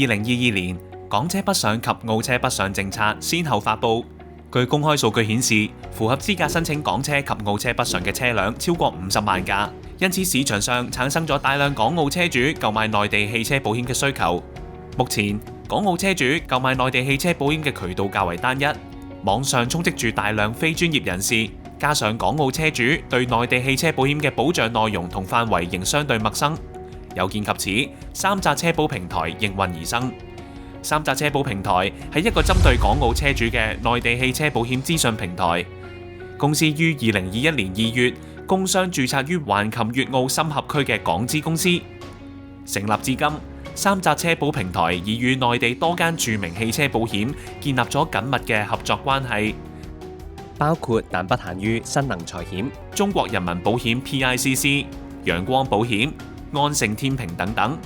2022年港車北上及澳車北上政策先後發布。據公開數據顯示，符合資格申請港車及澳車北上嘅車輛超過50萬架，因此市場上產生咗大量港澳車主購買內地汽車保險嘅需求。目前，港澳車主購買內地汽車保險嘅渠道較為單一，網上充斥住大量非專業人士，加上港澳車主對內地汽車保險嘅保障內容同範圍仍相對陌生，有見及此，三澤車保平台應運而生。三澤車保平台係一個針對港澳車主嘅內地汽車保險資訊平台。公司於2021年2月工商註冊於橫琴粵澳深合區嘅港資公司，成立至今。三澤車保平台已與內地多間著名汽車保險建立咗緊密嘅合作關係，包括但不限於新能財險、中國人民保險 PICC、陽光保險、安盛天平等等，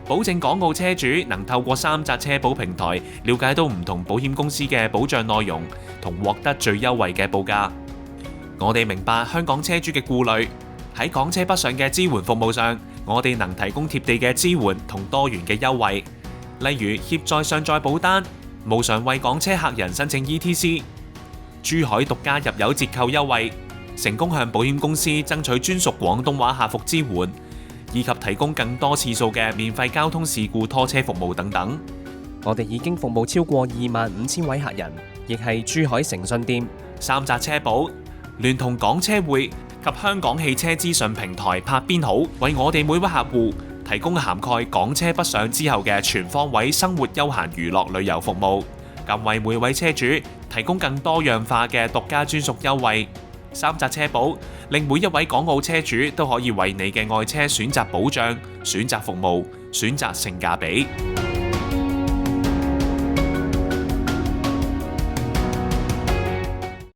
保證港澳車主能透過三澤車保平台了解到唔同保險公司嘅保障內容，同獲得最優惠嘅報價。我哋明白香港車主嘅顧慮，喺港車北上嘅支援服務上，我哋能提供貼地嘅支援同多元嘅優惠，例如協助上載保單、無償為港車客人申請 ETC、珠海獨家入油折扣優惠、成功向保險公司爭取專屬廣東話客服支援，以及提供更多次數嘅免費交通事故拖車服務等等。我哋已經服務超過25,000位客人，亦係珠海誠信店、三澤車保聯同港車匯及香港汽車資訊平台拍邊好，為我哋每位客戶提供涵蓋港車北上之後嘅全方位生活休閒娛樂旅遊服務，更為每位車主提供更多樣化嘅獨家專屬優惠。三澤車保令每一位港澳車主都可以為你嘅愛車選擇保障、選擇服務、選擇性價比。